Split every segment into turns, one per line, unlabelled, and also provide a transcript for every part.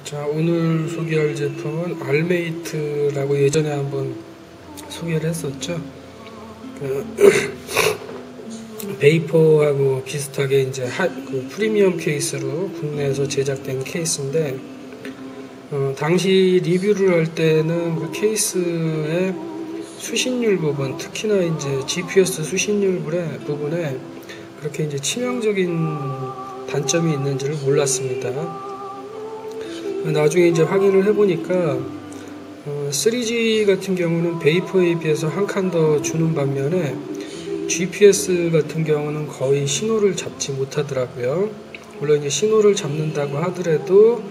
자, 오늘 소개할 제품은 알메이트라고 예전에 한번 소개를 했었죠. 그 베이퍼하고 비슷하게 이제 그 프리미엄 케이스로 국내에서 제작된 케이스인데, 당시 리뷰를 할 때는 그 케이스의 수신율 부분, 특히나 이제 GPS 수신율 부분에 그렇게 이제 치명적인 단점이 있는지를 몰랐습니다. 나중에 이제 확인을 해보니까 3G 같은 경우는 베이퍼에 비해서 한 칸 더 주는 반면에 GPS 같은 경우는 거의 신호를 잡지 못하더라고요. 물론 이제 신호를 잡는다고 하더라도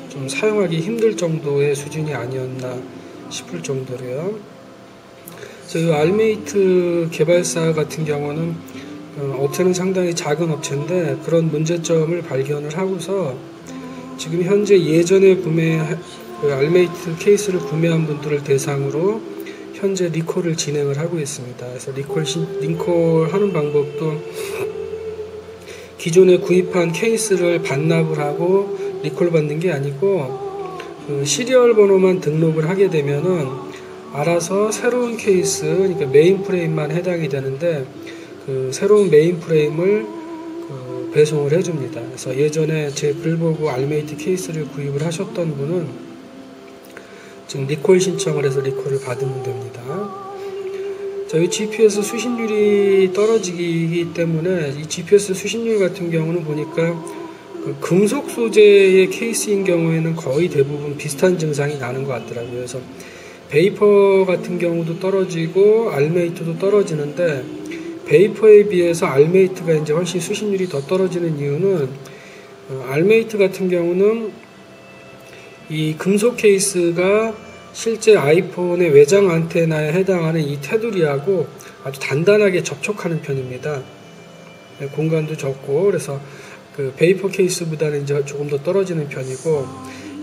좀 사용하기 힘들 정도의 수준이 아니었나 싶을 정도로요. 그래서 이 알메이트 개발사 같은 경우는 업체는 상당히 작은 업체인데 그런 문제점을 발견을 하고서 지금 현재 예전에 그 알메이트 케이스를 구매한 분들을 대상으로 현재 리콜을 진행을 하고 있습니다. 그래서 리콜 하는 방법도 기존에 구입한 케이스를 반납을 하고 리콜 받는 게 아니고 그 시리얼 번호만 등록을 하게 되면은 알아서 새로운 케이스, 그러니까 메인 프레임만 해당이 되는데 그 새로운 메인 프레임을 배송을 해줍니다. 그래서 예전에 제 글 보고 알메이트 케이스를 구입을 하셨던 분은 지금 리콜 신청을 해서 리콜을 받으면 됩니다. 자, 이 GPS 수신율이 떨어지기 때문에 이 GPS 수신율 같은 경우는 보니까 그 금속 소재의 케이스인 경우에는 거의 대부분 비슷한 증상이 나는 것 같더라고요. 그래서 베이퍼 같은 경우도 떨어지고 알메이트도 떨어지는데 베이퍼에 비해서 알메이트가 이제 훨씬 수신율이 더 떨어지는 이유는 알메이트 같은 경우는 이 금속 케이스가 실제 아이폰의 외장 안테나에 해당하는 이 테두리하고 아주 단단하게 접촉하는 편입니다. 공간도 적고 그래서 그 베이퍼 케이스보다는 이제 조금 더 떨어지는 편이고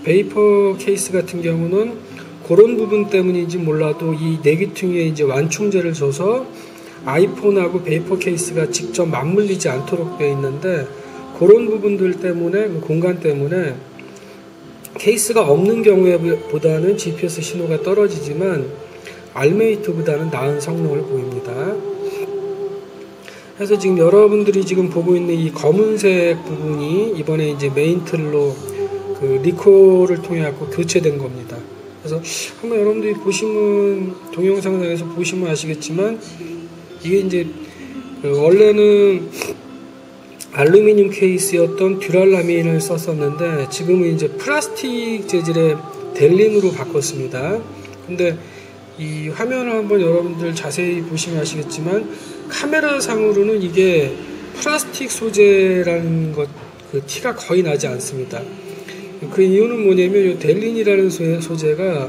베이퍼 케이스 같은 경우는 그런 부분 때문인지 몰라도 이 내기퉁이에 이제 완충제를 줘서 아이폰하고 베이퍼 케이스가 직접 맞물리지 않도록 되어 있는데 그런 부분들 때문에 그 공간 때문에 케이스가 없는 경우에 보다는 GPS 신호가 떨어지지만 알메이트보다는 나은 성능을 보입니다. 그래서 지금 여러분들이 지금 보고 있는 이 검은색 부분이 이번에 이제 메인 틀로 그 리콜을 통해 갖고 교체된 겁니다. 그래서 한번 여러분들이 보시면 동영상에서 보시면 아시겠지만 이게 이제 원래는 알루미늄 케이스였던 듀랄라민을 썼었는데 지금은 이제 플라스틱 재질의 델린으로 바꿨습니다. 근데 이 화면을 한번 여러분들 자세히 보시면 아시겠지만 카메라 상으로는 이게 플라스틱 소재라는 그 티가 거의 나지 않습니다. 그 이유는 뭐냐면 이 델린이라는 소재가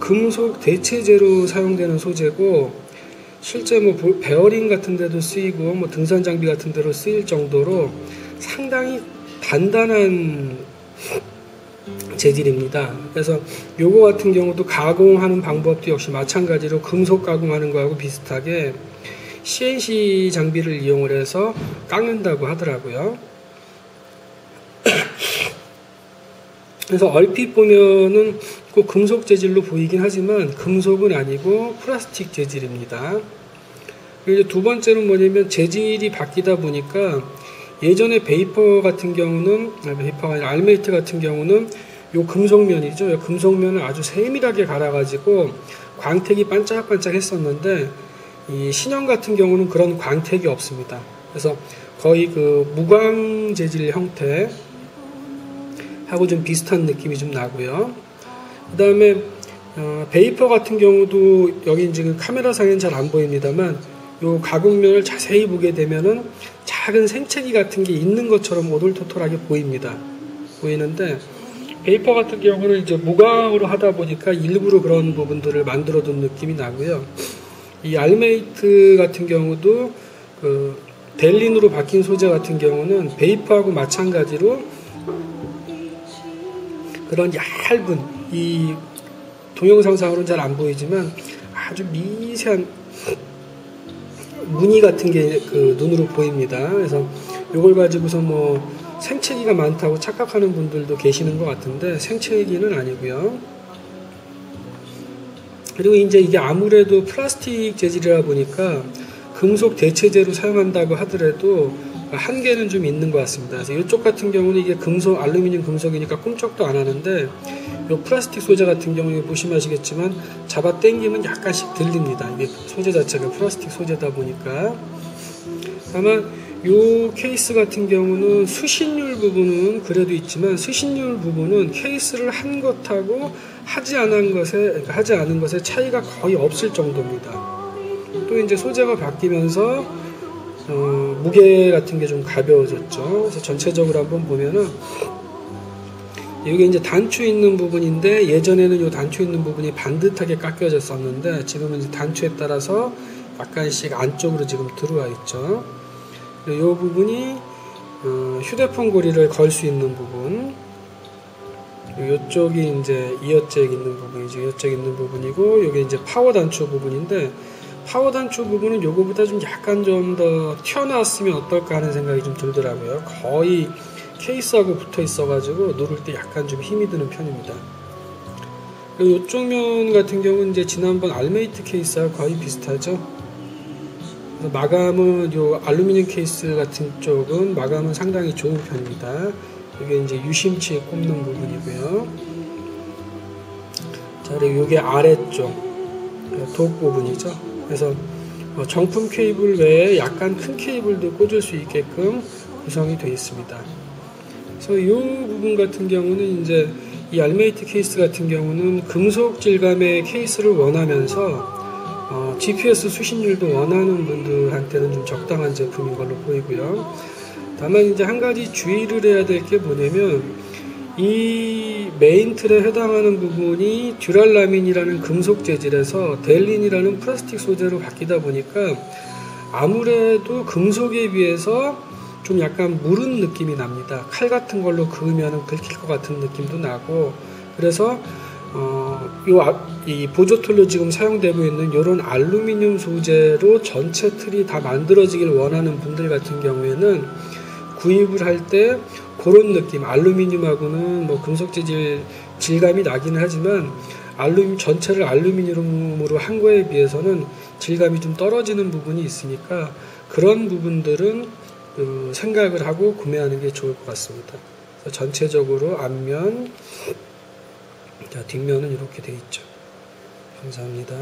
금속 대체제로 사용되는 소재고 실제 뭐 베어링 같은 데도 쓰이고 뭐 등산 장비 같은 데로 쓰일 정도로 상당히 단단한 재질입니다. 그래서 요거 같은 경우도 가공하는 방법도 역시 마찬가지로 금속 가공하는 거하고 비슷하게 CNC 장비를 이용을 해서 깎는다고 하더라고요. 그래서 얼핏 보면은 꼭 금속 재질로 보이긴 하지만 금속은 아니고 플라스틱 재질입니다. 그리고 두 번째는 뭐냐면 재질이 바뀌다 보니까 예전에 베이퍼 같은 경우는 베이퍼가 아니라 알메이트 같은 경우는 요 금속면이죠. 요 금속면을 아주 세밀하게 갈아가지고 광택이 반짝반짝 했었는데 이 신형 같은 경우는 그런 광택이 없습니다. 그래서 거의 그 무광 재질 형태 하고 좀 비슷한 느낌이 좀 나고요. 그 다음에 베이퍼 같은 경우도 여기 지금 카메라상엔 잘 안 보입니다만 요 가공면을 자세히 보게 되면은 작은 생채기 같은 게 있는 것처럼 오돌토돌하게 보이는데 베이퍼 같은 경우는 이제 무광으로 하다 보니까 일부러 그런 부분들을 만들어 둔 느낌이 나고요. 이 알메이트 같은 경우도 그 델린으로 바뀐 소재 같은 경우는 베이퍼하고 마찬가지로 그런 얇은 이 동영상상으로는 잘 안 보이지만 아주 미세한 무늬 같은 게 그 눈으로 보입니다. 그래서 이걸 가지고서 뭐 생채기가 많다고 착각하는 분들도 계시는 것 같은데 생채기는 아니고요. 그리고 이제 이게 아무래도 플라스틱 재질이라 보니까 금속 대체재로 사용한다고 하더라도 한계는 좀 있는 것 같습니다. 그래서 이쪽 같은 경우는 이게 금속, 알루미늄 금속이니까 꿈쩍도 안 하는데 이 플라스틱 소재 같은 경우에 보시면 아시겠지만 잡아 당기면 약간씩 들립니다. 이게 소재 자체가 플라스틱 소재다 보니까. 다만 이 케이스 같은 경우는 수신율 부분은 그래도 있지만 수신율 부분은 케이스를 한 것하고 하지 않은 것의 차이가 거의 없을 정도입니다. 또 이제 소재가 바뀌면서 무게 같은 게 좀 가벼워졌죠. 그래서 전체적으로 한번 보면은 여기 이제 단추 있는 부분인데 예전에는 이 단추 있는 부분이 반듯하게 깎여졌었는데 지금은 이제 단추에 따라서 약간씩 안쪽으로 지금 들어와 있죠. 이 부분이 휴대폰 고리를 걸 수 있는 부분, 이쪽이 이제 이어잭 있는 부분이죠. 이어잭 있는 부분이고, 이게 이제 파워 단추 부분인데, 파워 단추 부분은 요거보다 좀 약간 좀 더 튀어나왔으면 어떨까 하는 생각이 좀 들더라고요. 거의 케이스하고 붙어 있어가지고 누를 때 약간 좀 힘이 드는 편입니다. 그리고 이쪽 면 같은 경우는 이제 지난번 알메이트 케이스하고 거의 비슷하죠. 마감은 요 알루미늄 케이스 같은 쪽은 마감은 상당히 좋은 편입니다. 이게 이제 유심치에 꼽는 부분이고요. 자, 그리고 이게 아래쪽 독 부분이죠. 그래서 정품 케이블 외에 약간 큰 케이블도 꽂을 수 있게끔 구성이 되어 있습니다. 그래서 이 부분 같은 경우는 이제 이 알메이트 케이스 같은 경우는 금속 질감의 케이스를 원하면서 GPS 수신율도 원하는 분들한테는 좀 적당한 제품인 걸로 보이고요. 다만 이제 한 가지 주의를 해야 될 게 뭐냐면 이 메인 틀에 해당하는 부분이 듀랄라민이라는 금속 재질에서 델린이라는 플라스틱 소재로 바뀌다 보니까 아무래도 금속에 비해서 좀 약간 무른 느낌이 납니다. 칼 같은 걸로 그으면 긁힐 것 같은 느낌도 나고, 그래서 이 보조틀로 지금 사용되고 있는 이런 알루미늄 소재로 전체 틀이 다 만들어지길 원하는 분들 같은 경우에는 구입을 할 때 그런 느낌, 알루미늄하고는 뭐 금속 재질 질감이 나기는 하지만 전체를 알루미늄으로 한 거에 비해서는 질감이 좀 떨어지는 부분이 있으니까 그런 부분들은 생각을 하고 구매하는 게 좋을 것 같습니다. 그래서 전체적으로 앞면, 뒷면은 이렇게 되어 있죠. 감사합니다.